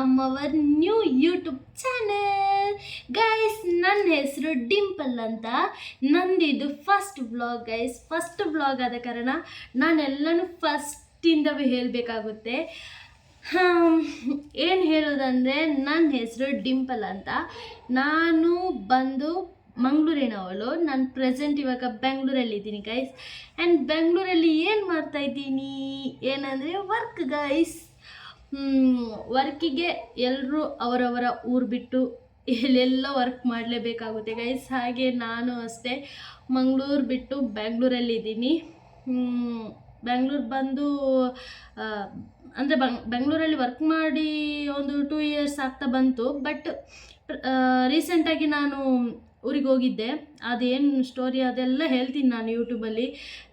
Welcome our new YouTube channel guys. ನನ್ನ ಹೆಸರು ಡಿಂಪಲ್ ಅಂತ. ನಂದಿದು first vlog guys. First vlog ಆದ ಕಾರಣ ನಾನೆಲ್ಲನೂ ಫಸ್ಟಿಂದವೇ ಹೇಳಬೇಕಾಗುತ್ತೆ. ಏನು ಹೇಳೋದಂದರೆ, ನನ್ನ ಹೆಸರು ಡಿಂಪಲ್ ಅಂತ. ನಾನು ಬಂದು ಮಂಗಳೂರಿನವಳು. ನಾನು ಪ್ರೆಸೆಂಟ್ ಇವಾಗ ಬೆಂಗಳೂರಲ್ಲಿದ್ದೀನಿ ಗೈಸ್. ಆ್ಯಂಡ್ ಬೆಂಗಳೂರಲ್ಲಿ ಏನು ಮಾಡ್ತಾಯಿದ್ದೀನಿ ಏನಂದರೆ ವರ್ಕ್ ಗೈಸ್. ವರ್ಕಿಗೆ ಎಲ್ಲರೂ ಅವರವರ ಊರು ಬಿಟ್ಟು ಎಲ್ಲೆಲ್ಲ ವರ್ಕ್ ಮಾಡಲೇಬೇಕಾಗುತ್ತೆ ಗೈಸ್. ಹಾಗೆ ನಾನು ಅಷ್ಟೇ ಮಂಗಳೂರು ಬಿಟ್ಟು ಬೆಂಗಳೂರಲ್ಲಿದ್ದೀನಿ. ಬೆಂಗಳೂರು ಬಂದು ಅಂದರೆ ಬೆಂಗಳೂರಲ್ಲಿ ವರ್ಕ್ ಮಾಡಿ ಒಂದು 2 ಇಯರ್ಸ್ ಆಗ್ತಾ ಬಂತು. ಬಟ್ ರೀಸೆಂಟಾಗಿ ನಾನು ಊರಿಗೆ ಹೋಗಿದ್ದೆ. ಅದೇನು ಸ್ಟೋರಿ ಅದೆಲ್ಲ ಹೇಳ್ತೀನಿ ನಾನು ಯೂಟ್ಯೂಬಲ್ಲಿ.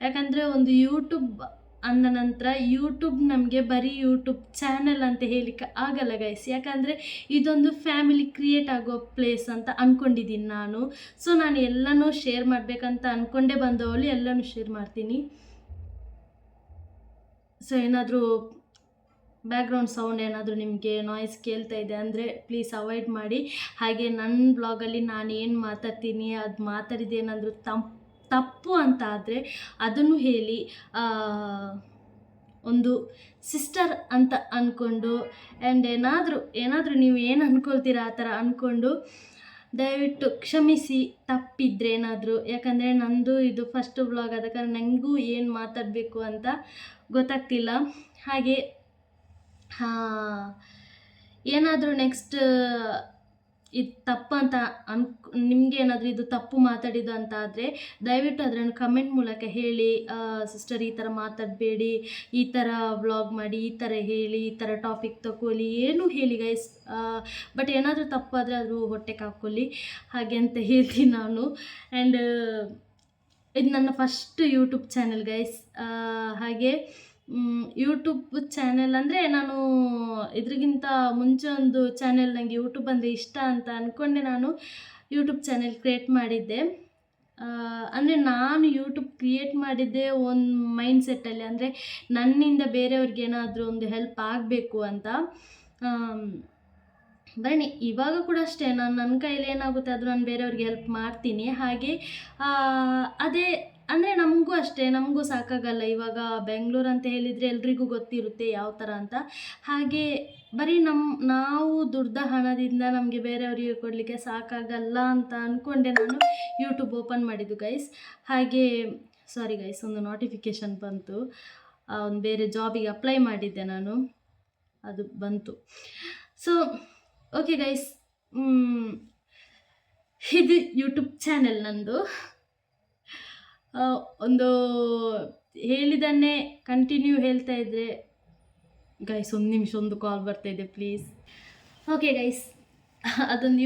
ಯಾಕಂದರೆ ಒಂದು ಯೂಟ್ಯೂಬ್ ಅಂದ ನಂತರ ಯೂಟ್ಯೂಬ್ ನಮಗೆ ಬರೀ ಯೂಟ್ಯೂಬ್ ಚಾನಲ್ ಅಂತ ಹೇಳಲಿಕ್ಕೆ ಆಗಲ್ಲ ಗೈಸ್. ಯಾಕಂದರೆ ಇದೊಂದು ಫ್ಯಾಮಿಲಿ ಕ್ರಿಯೇಟ್ ಆಗೋ ಪ್ಲೇಸ್ ಅಂತ ಅಂದ್ಕೊಂಡಿದ್ದೀನಿ ನಾನು. ಸೊ ನಾನು ಎಲ್ಲನೂ ಶೇರ್ ಮಾಡಬೇಕಂತ ಅಂದ್ಕೊಂಡೇ ಬಂದವಳು, ಎಲ್ಲನೂ ಶೇರ್ ಮಾಡ್ತೀನಿ. ಸೊ ಏನಾದರೂ ಬ್ಯಾಕ್ಗ್ರೌಂಡ್ ಸೌಂಡ್ ಏನಾದರೂ ನಿಮಗೆ ನಾಯ್ಸ್ ಕೇಳ್ತಾ ಇದೆ ಅಂದರೆ ಪ್ಲೀಸ್ ಅವಾಯ್ಡ್ ಮಾಡಿ. ಹಾಗೆ ನನ್ನ ಬ್ಲಾಗಲ್ಲಿ ನಾನು ಏನು ಮಾತಾಡ್ತೀನಿ ಅದು ಮಾತಾಡಿದ್ದೇನಾದರೂ ತಪ್ಪು ಅಂತ ಆದರೆ ಅದನ್ನು ಹೇಳಿ. ಒಂದು ಸಿಸ್ಟರ್ ಅಂತ ಅಂದ್ಕೊಂಡು ಆ್ಯಂಡ್ ಏನಾದರೂ ನೀವು ಏನು ಅಂದ್ಕೊಳ್ತೀರಾ ಆ ಥರ ಅಂದ್ಕೊಂಡು ದಯವಿಟ್ಟು ಕ್ಷಮಿಸಿ ತಪ್ಪಿದ್ರೆ ಏನಾದರೂ. ಯಾಕಂದರೆ ನಂದು ಇದು ಫಸ್ಟ್ ವ್ಲಾಗ್ ಆದ ಕಾರಣ ನನಗೂ ಏನು ಮಾತಾಡಬೇಕು ಅಂತ ಗೊತ್ತಾಗ್ತಿಲ್ಲ. ಹಾಗೆ ಏನಾದರೂ ನೆಕ್ಸ್ಟ್ ಇದು ತಪ್ಪು ಅಂತ ನಿಮಗೆ ಏನಾದರೂ ಇದು ತಪ್ಪು ಮಾತಾಡಿದ್ದು ಅಂತ ಆದರೆ ದಯವಿಟ್ಟು ಅದನ್ನು ಕಮೆಂಟ್ ಮೂಲಕ ಹೇಳಿ. ಸಿಸ್ಟರ್ ಈ ಥರ ಮಾತಾಡಬೇಡಿ, ಈ ಥರ ವ್ಲಾಗ್ ಮಾಡಿ, ಈ ಥರ ಹೇಳಿ, ಈ ಥರ ಟಾಪಿಕ್ ತಗೊಳ್ಳಿ, ಏನು ಹೇಳಿ ಗೈಸ್. ಬಟ್ ಏನಾದರೂ ತಪ್ಪಾದರೆ ಅದು ಹೊಟ್ಟೆಗೆ ಹಾಕ್ಕೊಳ್ಳಿ ಹಾಗೆ ಅಂತ ಹೇಳ್ತೀನಿ ನಾನು. ಆ್ಯಂಡ್ ಇದು ನನ್ನ ಫಸ್ಟ್ ಯೂಟ್ಯೂಬ್ ಚಾನೆಲ್ ಗೈಸ್. ಹಾಗೆ ಯೂಟ್ಯೂಬ್ ಚಾನೆಲ್ ಅಂದರೆ ನಾನು ಇದ್ರಿಗಿಂತ ಮುಂಚೆ ಒಂದು ಚಾನೆಲ್ ನನಗೆ ಯೂಟ್ಯೂಬ್ ಅಂದರೆ ಇಷ್ಟ ಅಂತ ಅಂದ್ಕೊಂಡೆ ನಾನು ಯೂಟ್ಯೂಬ್ ಚಾನೆಲ್ ಕ್ರಿಯೇಟ್ ಮಾಡಿದ್ದೆ. ಅಂದರೆ ನಾನು ಯೂಟ್ಯೂಬ್ ಕ್ರಿಯೇಟ್ ಮಾಡಿದ್ದೆ ಒಂದು ಮೈಂಡ್ ಸೆಟ್ಟಲ್ಲಿ, ಅಂದರೆ ನನ್ನಿಂದ ಬೇರೆಯವ್ರಿಗೆ ಏನಾದರೂ ಒಂದು ಹೆಲ್ಪ್ ಆಗಬೇಕು ಅಂತ. ಬನ್ನಿ ಇವಾಗ ಕೂಡ ಅಷ್ಟೇ, ನನ್ನ ಕೈಯಲ್ಲಿ ಏನಾಗುತ್ತೆ ಅದು ನಾನು ಬೇರೆಯವ್ರಿಗೆ ಹೆಲ್ಪ್ ಮಾಡ್ತೀನಿ. ಹಾಗೆ ಅದೇ ಅಂದರೆ ನಮಗೂ ಅಷ್ಟೇ, ನಮಗೂ ಸಾಕಾಗಲ್ಲ. ಇವಾಗ ಬೆಂಗಳೂರು ಅಂತ ಹೇಳಿದರೆ ಎಲ್ರಿಗೂ ಗೊತ್ತಿರುತ್ತೆ ಯಾವ ಥರ ಅಂತ. ಹಾಗೆ ಬರೀ ನಾವು ದುಡ್ದ ಹಣದಿಂದ ನಮಗೆ ಬೇರೆಯವರಿಗೆ ಕೊಡಲಿಕ್ಕೆ ಸಾಕಾಗಲ್ಲ ಅಂತ ಅಂದ್ಕೊಂಡೆ ನಾನು ಯೂಟ್ಯೂಬ್ ಓಪನ್ ಮಾಡಿದ್ದು ಗೈಸ್. ಹಾಗೆ ಸಾರಿ ಗೈಸ್, ಒಂದು ನೋಟಿಫಿಕೇಷನ್ ಬಂತು. ಒಂದು ಬೇರೆ ಜಾಬಿಗೆ ಅಪ್ಲೈ ಮಾಡಿದ್ದೆ ನಾನು, ಅದು ಬಂತು. ಸೊ ಓಕೆ ಗೈಸ್, ಇದು ಯೂಟ್ಯೂಬ್ ಚಾನೆಲ್ ನಂದು. ಒಂದು ಹೇಳಿದ್ದನ್ನೇ ಕಂಟಿನ್ಯೂ ಹೇಳ್ತಾ ಇದ್ದರೆ ಗೈಸ್, ಒಂದು ನಿಮಿಷ, ಒಂದು ಕಾಲ್ ಬರ್ತಾಯಿದೆ ಪ್ಲೀಸ್. ಓಕೆ ಗೈಸ್, ಅದೊಂದು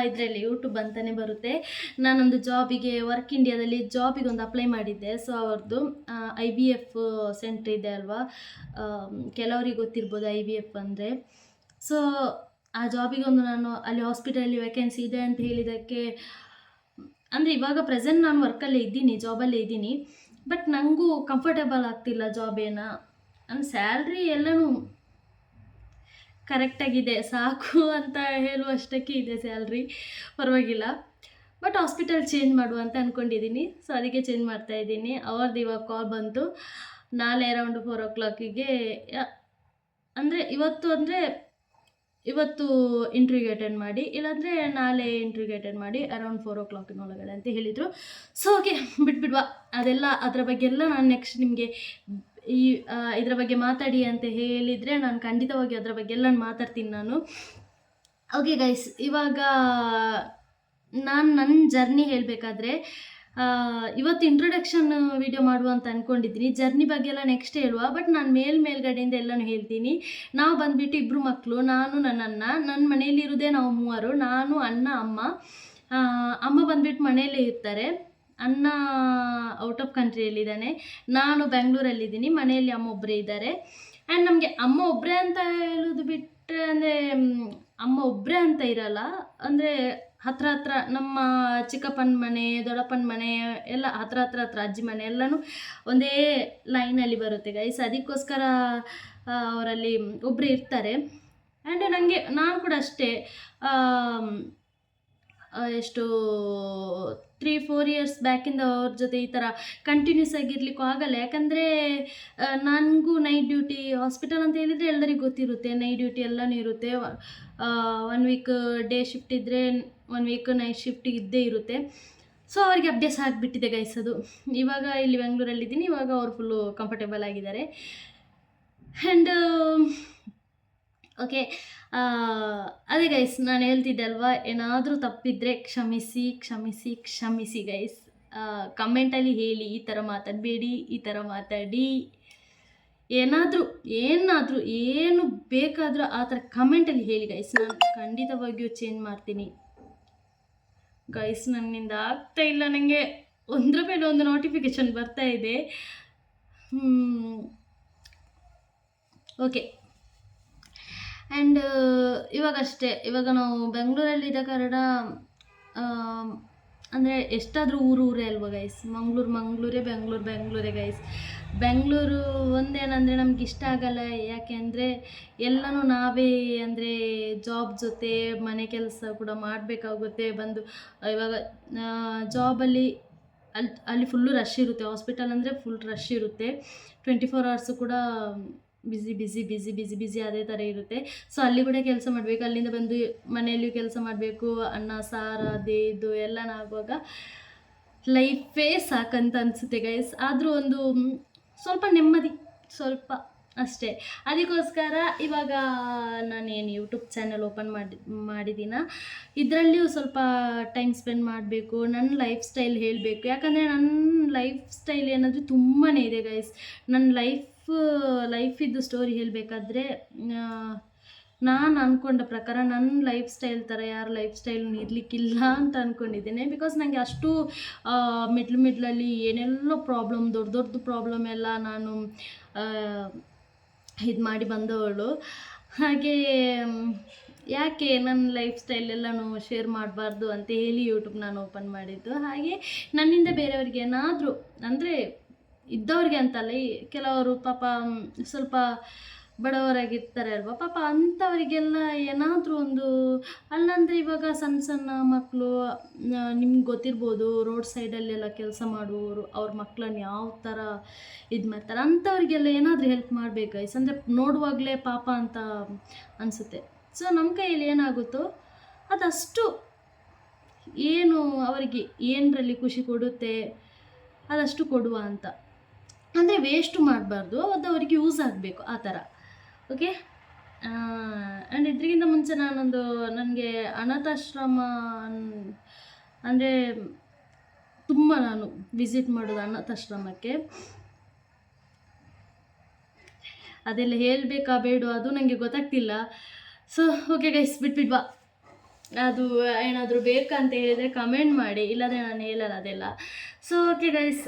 ಇದರಲ್ಲಿ ಯೂಟ್ಯೂಬ್ ಅಂತಲೇ ಬರುತ್ತೆ. ನಾನೊಂದು ಜಾಬಿಗೆ ವರ್ಕ್ ಇಂಡಿಯಾದಲ್ಲಿ ಜಾಬಿಗೆ ಒಂದು ಅಪ್ಲೈ ಮಾಡಿದ್ದೆ. ಸೊ ಅವ್ರದ್ದು IVF ಸೆಂಟ್ರ್ ಇದೆ ಅಲ್ವಾ, ಕೆಲವರಿಗೆ ಗೊತ್ತಿರ್ಬೋದು IVF ಅಂದರೆ. ಸೊ ಆ ಜಾಬಿಗೆ ಒಂದು ನಾನು ಅಲ್ಲಿ ಹಾಸ್ಪಿಟಲಲ್ಲಿ ವೇಕೆನ್ಸಿ ಇದೆ ಅಂತ ಹೇಳಿದ್ದಕ್ಕೆ, ಅಂದರೆ ಇವಾಗ ಪ್ರೆಸೆಂಟ್ ನಾನು ವರ್ಕಲ್ಲೇ ಇದ್ದೀನಿ, ಜಾಬಲ್ಲೇ ಇದ್ದೀನಿ. ಬಟ್ ನನಗೂ ಕಂಫರ್ಟೇಬಲ್ ಆಗ್ತಿಲ್ಲ ಜಾಬೇನ. ನನ್ನ ಸ್ಯಾಲ್ರಿ ಎಲ್ಲನೂ ಕರೆಕ್ಟಾಗಿದೆ, ಸಾಕು ಅಂತ ಹೇಳುವಷ್ಟಕ್ಕೆ ಇದೆ ಸ್ಯಾಲ್ರಿ, ಪರವಾಗಿಲ್ಲ. ಬಟ್ ಹಾಸ್ಪಿಟಲ್ ಚೇಂಜ್ ಮಾಡುವ ಅಂತ ಅಂದ್ಕೊಂಡಿದ್ದೀನಿ. ಸೊ ಅದಕ್ಕೆ ಚೇಂಜ್ ಮಾಡ್ತಾಯಿದ್ದೀನಿ. ಅವ್ರದ್ದು ಇವಾಗ ಕಾಲ್ ಬಂತು. ನಾಳೆ ಅರೌಂಡ್ 4 o'clock ಅಂದರೆ ಇವತ್ತು ಇಂಟರ್ವ್ಯೂಗೆ ಅಟೆಂಡ್ ಮಾಡಿ, ಇಲ್ಲಾಂದರೆ ನಾಳೆ ಇಂಟರ್ವ್ಯೂಗೆ ಅಟೆಂಡ್ ಮಾಡಿ ಅರೌಂಡ್ 4 o'clock ಒಳಗಡೆ ಅಂತ ಹೇಳಿದರು. ಸೊ ಓಕೆ, ಬಿಟ್ಬಿಡ್ವಾ ಅದೆಲ್ಲ. ಅದರ ಬಗ್ಗೆ ಎಲ್ಲ ನಾನು ನೆಕ್ಸ್ಟ್ ನಿಮಗೆ ಇದರ ಬಗ್ಗೆ ಮಾತಾಡಿ ಅಂತ ಹೇಳಿದರೆ ನಾನು ಖಂಡಿತವಾಗಿ ಅದರ ಬಗ್ಗೆ ಎಲ್ಲ ಮಾತಾಡ್ತೀನಿ ನಾನು. ಓಕೆ ಗೈಸ್, ಇವಾಗ ನಾನು ನನ್ನ ಜರ್ನಿ ಹೇಳಬೇಕಾದ್ರೆ, ಇವತ್ತು ಇಂಟ್ರೊಡಕ್ಷನ್ ವಿಡಿಯೋ ಮಾಡುವ ಅಂತ ಅಂದ್ಕೊಂಡಿದ್ದೀನಿ. ಜರ್ನಿ ಬಗ್ಗೆ ಎಲ್ಲ ನೆಕ್ಸ್ಟ್ ಹೇಳುವ, ಬಟ್ ನಾನು ಮೇಲ್ಗಡೆಯಿಂದ ಎಲ್ಲನೂ ಹೇಳ್ತೀನಿ. ನಾವು ಬಂದುಬಿಟ್ಟು 2 ಮಕ್ಕಳು, ನಾನು ನನ್ನ ಅಣ್ಣ. ನನ್ನ ಮನೆಯಲ್ಲಿ ಇರೋದೇ ನಾವು 3, ನಾನು, ಅಣ್ಣ, ಅಮ್ಮ. ಅಮ್ಮ ಬಂದುಬಿಟ್ಟು ಮನೆಯಲ್ಲೇ ಇರ್ತಾರೆ. ಅಣ್ಣ ಔಟ್ ಆಫ್ ಕಂಟ್ರಿಯಲ್ಲಿದ್ದಾನೆ. ನಾನು ಬೆಂಗಳೂರಲ್ಲಿದ್ದೀನಿ. ಮನೆಯಲ್ಲಿ ಅಮ್ಮ ಒಬ್ಬರೇ ಇದ್ದಾರೆ. ಆ್ಯಂಡ್ ನಮಗೆ ಅಮ್ಮ ಒಬ್ಬರೇ ಅಂತ ಹೇಳೋದು ಬಿಟ್ಟರೆ, ಅಂದರೆ ಅಮ್ಮ ಒಬ್ಬರೇ ಅಂತ ಇರಲ್ಲ, ಅಂದರೆ ಹತ್ರ ನಮ್ಮ ಚಿಕ್ಕಪ್ಪನ ಮನೆ, ದೊಡ್ಡಪ್ಪನ ಮನೆ ಎಲ್ಲ ಹತ್ರ ಅಜ್ಜಿ ಮನೆ ಎಲ್ಲನೂ ಒಂದೇ ಲೈನಲ್ಲಿ ಬರುತ್ತೆ ಗೈಸ್. ಅದಕ್ಕೋಸ್ಕರ ಅವರಲ್ಲಿ ಒಬ್ಬರು ಇರ್ತಾರೆ. ಆ್ಯಂಡ್ ನಾನು ಕೂಡ ಅಷ್ಟೇ ಎಷ್ಟು 3-4 ಇಯರ್ಸ್ ಬ್ಯಾಕಿಂದ ಅವ್ರ ಜೊತೆ ಈ ಥರ ಕಂಟಿನ್ಯೂಸ್ ಆಗಿರ್ಲಿಕ್ಕೂ ಆಗಲ್ಲ. ಯಾಕಂದರೆ ನನಗೂ ನೈಟ್ ಡ್ಯೂಟಿ, ಹಾಸ್ಪಿಟಲ್ ಅಂತ ಹೇಳಿದರೆ ಎಲ್ಲರಿಗೂ ಗೊತ್ತಿರುತ್ತೆ, ನೈಟ್ ಡ್ಯೂಟಿ ಎಲ್ಲನೂ ಇರುತ್ತೆ. 1 ವೀಕ್ ಡೇ ಶಿಫ್ಟ್ ಇದ್ದರೆ 1 ವೀಕ್ ನೈಟ್ ಶಿಫ್ಟ್ ಇದ್ದೇ ಇರುತ್ತೆ. ಸೊ ಅವರಿಗೆ ಅಭ್ಯಾಸ ಆಗಿಬಿಟ್ಟಿದೆ ಗೈಸ್ ಅದು. ಇವಾಗ ಇಲ್ಲಿ ಬೆಂಗಳೂರಲ್ಲಿದ್ದೀನಿ, ಇವಾಗ ಅವ್ರು ಫುಲ್ಲು ಕಂಫರ್ಟೇಬಲ್ ಆಗಿದ್ದಾರೆ. ಆ್ಯಂಡ್ ಓಕೆ, ಅದೇ ಗೈಸ್, ನಾನು ಹೇಳ್ತಿದ್ದೆ ಅಲ್ವಾ, ಏನಾದರೂ ತಪ್ಪಿದರೆ ಕ್ಷಮಿಸಿ ಗೈಸ್. ಕಮೆಂಟಲ್ಲಿ ಹೇಳಿ, ಈ ಥರ ಮಾತಾಡಬೇಡಿ, ಈ ಥರ ಮಾತಾಡಿ, ಏನಾದರೂ ಏನು ಬೇಕಾದರೂ ಆ ಥರ ಕಮೆಂಟಲ್ಲಿ ಹೇಳಿ ಗೈಸ್. ನಾನು ಖಂಡಿತವಾಗಿಯೂ ಚೇಂಜ್ ಮಾಡ್ತೀನಿ ಗೈಸ್. ನನ್ನಿಂದ ಆಗ್ತಾ ಇಲ್ಲ, ನನಗೆ ಒಂದರ ಮೇಲೆ ಒಂದು ನೋಟಿಫಿಕೇಷನ್ ಬರ್ತಾ ಇದೆ. ಓಕೆ, ಆ್ಯಂಡ್ ಇವಾಗ ನಾವು ಬೆಂಗಳೂರಲ್ಲಿದ್ದ ಕಾರಣ ಅಂದರೆ ಎಷ್ಟಾದರೂ ಊರೇ ಅಲ್ವ ಗೈಸ್. ಮಂಗಳೂರೇ, ಬೆಂಗಳೂರೇ ಗೈಸ್. ಬೆಂಗಳೂರು ಒಂದೇನಂದರೆ ನಮ್ಗೆ ಇಷ್ಟ ಆಗಲ್ಲ. ಯಾಕೆ ಅಂದರೆ ಎಲ್ಲನೂ ನಾವೇ ಅಂದರೆ ಜಾಬ್ ಜೊತೆ ಮನೆ ಕೆಲಸ ಕೂಡ ಮಾಡಬೇಕಾಗುತ್ತೆ. ಬಂದು ಇವಾಗ ಜಾಬಲ್ಲಿ ಅಲ್ಲಿ ಫುಲ್ಲು ರಶ್ ಇರುತ್ತೆ. ಹಾಸ್ಪಿಟಲ್ ಅಂದರೆ ಫುಲ್ ರಶ್ ಇರುತ್ತೆ. 24 hours ಕೂಡ ಬಿಸಿ ಅದೇ ಥರ ಇರುತ್ತೆ. ಸೊ ಅಲ್ಲಿ ಕೂಡ ಕೆಲಸ ಮಾಡಬೇಕು, ಅಲ್ಲಿಂದ ಬಂದು ಮನೆಯಲ್ಲಿಯೂ ಕೆಲಸ ಮಾಡಬೇಕು, ಅನ್ನ ಸಾರು ಅದು ಇದು ಎಲ್ಲನೂ ಆಗುವಾಗ ಲೈಫೇ ಸಾಕಂತ ಅನಿಸುತ್ತೆ ಗೈಸ್. ಆದರೂ ಒಂದು ಸ್ವಲ್ಪ ನೆಮ್ಮದಿ, ಸ್ವಲ್ಪ ಅಷ್ಟೇ. ಅದಕ್ಕೋಸ್ಕರ ಇವಾಗ ನಾನೇನು ಯೂಟ್ಯೂಬ್ ಚಾನಲ್ ಓಪನ್ ಮಾಡಿದ್ದೀನ, ಇದರಲ್ಲಿಯೂ ಸ್ವಲ್ಪ ಟೈಮ್ ಸ್ಪೆಂಡ್ ಮಾಡಬೇಕು, ನನ್ನ ಲೈಫ್ ಸ್ಟೈಲ್ ಹೇಳಬೇಕು. ಯಾಕಂದರೆ ನನ್ನ ಲೈಫ್ ಸ್ಟೈಲ್ ಏನಾದರೂ ತುಂಬಾ ಇದೆ ಗೈಸ್. ನನ್ನ ಲೈಫಿದ್ದು ಸ್ಟೋರಿ ಹೇಳಬೇಕಾದ್ರೆ ನಾನು ಅಂದ್ಕೊಂಡ ಪ್ರಕಾರ ನನ್ನ ಲೈಫ್ ಸ್ಟೈಲ್ ಥರ ಯಾರ ಲೈಫ್ ಸ್ಟೈಲ್ ಇರಲಿಕ್ಕಿಲ್ಲ ಅಂತ ಅಂದ್ಕೊಂಡಿದ್ದೇನೆ. ಬಿಕಾಸ್ ನನಗೆ ಅಷ್ಟು ಮಿಡ್ಲಲ್ಲಿ ಏನೆಲ್ಲ ಪ್ರಾಬ್ಲಮ್, ದೊಡ್ಡ ಪ್ರಾಬ್ಲಮ್ ಎಲ್ಲ ನಾನು ಇದು ಮಾಡಿ ಬಂದವಳು. ಹಾಗೆ ಯಾಕೆ ನನ್ನ ಲೈಫ್ ಸ್ಟೈಲ್ ಎಲ್ಲನೂ ಶೇರ್ ಮಾಡಬಾರ್ದು ಅಂತ ಹೇಳಿ ಯೂಟ್ಯೂಬ್ ನಾನು ಓಪನ್ ಮಾಡಿದ್ದು. ಹಾಗೆ ನನ್ನಿಂದ ಬೇರೆಯವ್ರಿಗೆ ಏನಾದರೂ ಅಂದರೆ ಇದ್ದವ್ರಿಗೆ ಅಂತಲ್ಲ, ಕೆಲವರು ಪಾಪ ಸ್ವಲ್ಪ ಬಡವರಾಗಿರ್ತಾರೆ ಅಲ್ವಾ, ಪಾಪ ಅಂಥವರಿಗೆಲ್ಲ ಏನಾದರೂ ಒಂದು, ಅಲ್ಲಂದರೆ ಇವಾಗ ಸಣ್ಣ ಮಕ್ಕಳು ನಿಮ್ಗೆ ಗೊತ್ತಿರ್ಬೋದು, ರೋಡ್ ಸೈಡಲ್ಲೆಲ್ಲ ಕೆಲಸ ಮಾಡುವವರು ಅವ್ರ ಮಕ್ಕಳನ್ನ ಯಾವ ಥರ ಇದು ಮಾಡ್ತಾರೆ, ಅಂಥವ್ರಿಗೆಲ್ಲ ಏನಾದರೂ ಹೆಲ್ಪ್ ಮಾಡಬೇಕು ಗೈಸ್. ಅಂದರೆ ನೋಡುವಾಗಲೇ ಪಾಪ ಅಂತ ಅನಿಸುತ್ತೆ. ಸೊ ನಮ್ಮ ಕೈಯಲ್ಲಿ ಏನಾಗುತ್ತೋ ಅದಷ್ಟು, ಏನು ಅವರಿಗೆ ಏನರಲ್ಲಿ ಖುಷಿ ಕೊಡುತ್ತೆ ಅದಷ್ಟು ಕೊಡುವ ಅಂತ. ಅಂದರೆ ವೇಸ್ಟು ಮಾಡಬಾರ್ದು, ಅದು ಅವರಿಗೆ ಯೂಸ್ ಆಗಬೇಕು ಆ ಥರ. ಓಕೆ, ಆ್ಯಂಡ್ ಇದಕ್ಕಿಂತ ಮುಂಚೆ ನನಗೆ ಅನಾಥಾಶ್ರಮ ಅಂದರೆ ತುಂಬ ನಾನು ವಿಸಿಟ್ ಮಾಡೋದು ಅನಾಥಾಶ್ರಮಕ್ಕೆ. ಅದೆಲ್ಲ ಹೇಳಬೇಕಾ ಬೇಡ ಅದು ನನಗೆ ಗೊತ್ತಾಗ್ತಿಲ್ಲ. ಸೊ ಓಕೆ ಗೈಸ್, ಬಿಟ್ಬಿಡ್ವಾ. ಅದು ಏನಾದರೂ ಬೇಕಂತ ಹೇಳಿದರೆ ಕಮೆಂಟ್ ಮಾಡಿ, ಇಲ್ಲಾಂದರೆ ನಾನು ಹೇಳಲ್ಲ ಅದೆಲ್ಲ. So okay guys,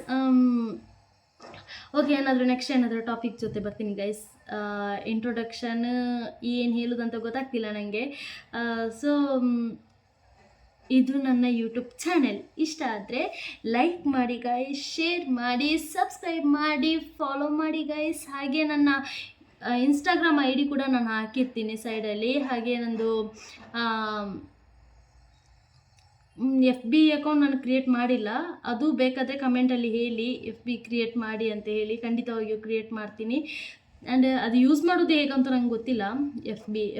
okay, next ಏನಾದರೂ ಟಾಪಿಕ್ ಜೊತೆ ಬರ್ತೀನಿ ಗೈಸ್. ಇಂಟ್ರೊಡಕ್ಷನ್ ಏನು ಹೇಳೋದಂತ ಗೊತ್ತಾಗ್ತಿಲ್ಲ ನನಗೆ. ಸೊ ಇದು ನನ್ನ ಯೂಟ್ಯೂಬ್ ಚಾನೆಲ್. ಇಷ್ಟ ಆದರೆ ಲೈಕ್ ಮಾಡಿ ಗೈಸ್, ಶೇರ್ ಮಾಡಿ, ಸಬ್ಸ್ಕ್ರೈಬ್ ಮಾಡಿ, ಫಾಲೋ ಮಾಡಿ ಗೈಸ್. ಹಾಗೆ ನನ್ನ ಇನ್ಸ್ಟಾಗ್ರಾಮ್ ID ಕೂಡ ನಾನು ಹಾಕಿರ್ತೀನಿ ಸೈಡಲ್ಲಿ. ಹಾಗೆ ನಂದು FB ಅಕೌಂಟ್ ನಾನು ಕ್ರಿಯೇಟ್ ಮಾಡಿಲ್ಲ, ಅದು ಬೇಕಾದರೆ ಕಮೆಂಟಲ್ಲಿ ಹೇಳಿ, FB ಕ್ರಿಯೇಟ್ ಮಾಡಿ ಅಂತ ಹೇಳಿ, ಖಂಡಿತವಾಗಿಯೂ ಕ್ರಿಯೇಟ್ ಮಾಡ್ತೀನಿ. ಆ್ಯಂಡ್ ಅದು ಯೂಸ್ ಮಾಡೋದು ಹೇಗಂತ ನಂಗೆ ಗೊತ್ತಿಲ್ಲ.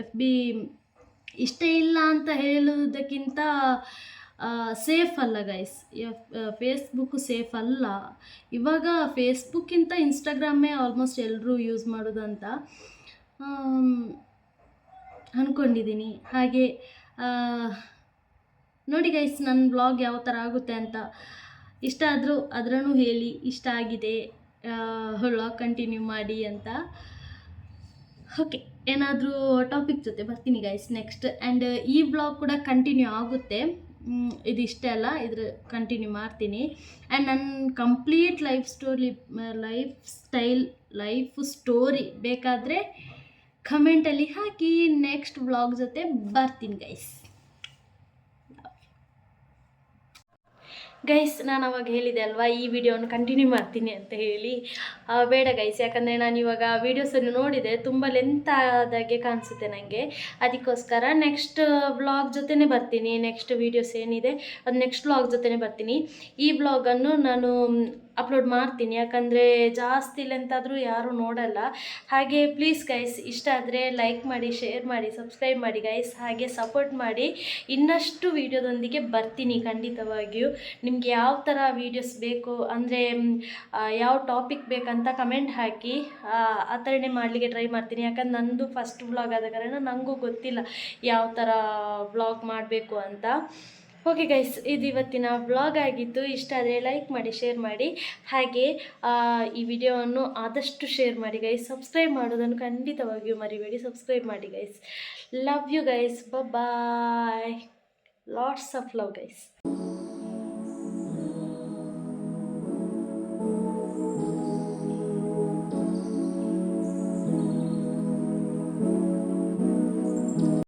FB ಇಷ್ಟ ಇಲ್ಲ ಅಂತ ಹೇಳೋದಕ್ಕಿಂತ ಸೇಫ್ ಅಲ್ಲ ಗೈಸ್. ಫೇಸ್ಬುಕ್ಕು ಸೇಫ್ ಅಲ್ಲ. ಇವಾಗ ಫೇಸ್ಬುಕ್ಕಿಂತ ಇನ್ಸ್ಟಾಗ್ರಾಮೇ ಆಲ್ಮೋಸ್ಟ್ ಎಲ್ಲರೂ ಯೂಸ್ ಮಾಡೋದಂತ ಅಂದ್ಕೊಂಡಿದ್ದೀನಿ. ಹಾಗೆ ನೋಡಿ ಗೈಸ್, ನನ್ನ ಬ್ಲಾಗ್ ಯಾವ ಥರ ಆಗುತ್ತೆ ಅಂತ. ಇಷ್ಟ ಆದರೂ ಅದರಲ್ಲೂ ಹೇಳಿ, ಇಷ್ಟ ಆಗಿದೆ ವ್ಲಾಗ್ ಕಂಟಿನ್ಯೂ ಮಾಡಿ ಅಂತ. ಓಕೆ, ಏನಾದರೂ ಟಾಪಿಕ್ ಜೊತೆ ಬರ್ತೀನಿ ಗೈಸ್ ನೆಕ್ಸ್ಟ್. ಆ್ಯಂಡ್ ಈ ವ್ಲಾಗ್ ಕೂಡ ಕಂಟಿನ್ಯೂ ಆಗುತ್ತೆ, ಇದಿಷ್ಟೇ ಅಲ್ಲ, ಇದ್ರ ಕಂಟಿನ್ಯೂ ಮಾಡ್ತೀನಿ. ಆ್ಯಂಡ್ ನನ್ನ ಕಂಪ್ಲೀಟ್ ಲೈಫ್ ಸ್ಟೋರಿ ಬೇಕಾದರೆ ಕಮೆಂಟಲ್ಲಿ ಹಾಕಿ, ನೆಕ್ಸ್ಟ್ ವ್ಲಾಗ್ ಜೊತೆ ಬರ್ತೀನಿ ಗೈಸ್. ಗೈಸ್ ನಾನು ಅವಾಗ ಹೇಳಿದೆ ಅಲ್ವಾ ಈ ವಿಡಿಯೋನ ಕಂಟಿನ್ಯೂ ಮಾಡ್ತೀನಿ ಅಂತ ಹೇಳಿ. ಬೇಡ ಗೈಸ್, ಯಾಕಂದರೆ ನಾನು ಇವಾಗ ವೀಡಿಯೋಸನ್ನು ನೋಡಿದೆ ತುಂಬ ಲೆಂತ್ ಆದಾಗೆ ಕಾಣಿಸುತ್ತೆ ನನಗೆ. ಅದಕ್ಕೋಸ್ಕರ ನೆಕ್ಸ್ಟ್ ವ್ಲಾಗ್ ಜೊತೆನೇ ಬರ್ತೀನಿ. ನೆಕ್ಸ್ಟ್ ವೀಡಿಯೋಸ್ ಏನಿದೆ ಅದು ನೆಕ್ಸ್ಟ್ ವ್ಲಾಗ್ ಜೊತೆನೇ ಬರ್ತೀನಿ. ಈ ವ್ಲಾಗನ್ನು ನಾನು ಅಪ್ಲೋಡ್ ಮಾಡ್ತೀನಿ, ಯಾಕಂದರೆ ಜಾಸ್ತಿ ಲೆಂತಾದರೂ ಯಾರೂ ನೋಡಲ್ಲ. ಹಾಗೆ ಪ್ಲೀಸ್ ಗೈಸ್, ಇಷ್ಟ ಆದರೆ ಲೈಕ್ ಮಾಡಿ, ಶೇರ್ ಮಾಡಿ, ಸಬ್ಸ್ಕ್ರೈಬ್ ಮಾಡಿ ಗೈಸ್. ಹಾಗೆ ಸಪೋರ್ಟ್ ಮಾಡಿ. ಇನ್ನಷ್ಟು ವೀಡಿಯೋದೊಂದಿಗೆ ಬರ್ತೀನಿ ಖಂಡಿತವಾಗಿಯೂ. ನಿಮಗೆ ಯಾವ ಥರ ವೀಡಿಯೋಸ್ ಬೇಕು ಅಂದರೆ ಯಾವ ಟಾಪಿಕ್ ಬೇಕಂತ ಕಮೆಂಟ್ ಹಾಕಿ, ಆ ಥರನೇ ಮಾಡಲಿಕ್ಕೆ ಟ್ರೈ ಮಾಡ್ತೀನಿ. ಯಾಕಂದ್ರೆ ನಂದು ಫಸ್ಟ್ ವ್ಲಾಗ್ ಆದ ಕಾರಣ ನನಗೂ ಗೊತ್ತಿಲ್ಲ ಯಾವ ಥರ ವ್ಲಾಗ್ ಮಾಡಬೇಕು ಅಂತ. ಓಕೆ ಗೈಸ್, ಇದು ಇವತ್ತಿನ ವ್ಲಾಗ್ ಆಗಿತ್ತು. ಇಷ್ಟ ಆದರೆ ಲೈಕ್ ಮಾಡಿ, ಶೇರ್ ಮಾಡಿ. ಹಾಗೆ ಈ ವಿಡಿಯೋವನ್ನು ಆದಷ್ಟು ಶೇರ್ ಮಾಡಿ ಗೈಸ್. ಸಬ್ಸ್ಕ್ರೈಬ್ ಮಾಡೋದನ್ನು ಖಂಡಿತವಾಗಿಯೂ ಮರಿಬೇಡಿ. ಸಬ್ಸ್ಕ್ರೈಬ್ ಮಾಡಿ guys. Love you guys. Bye. Lots of love guys.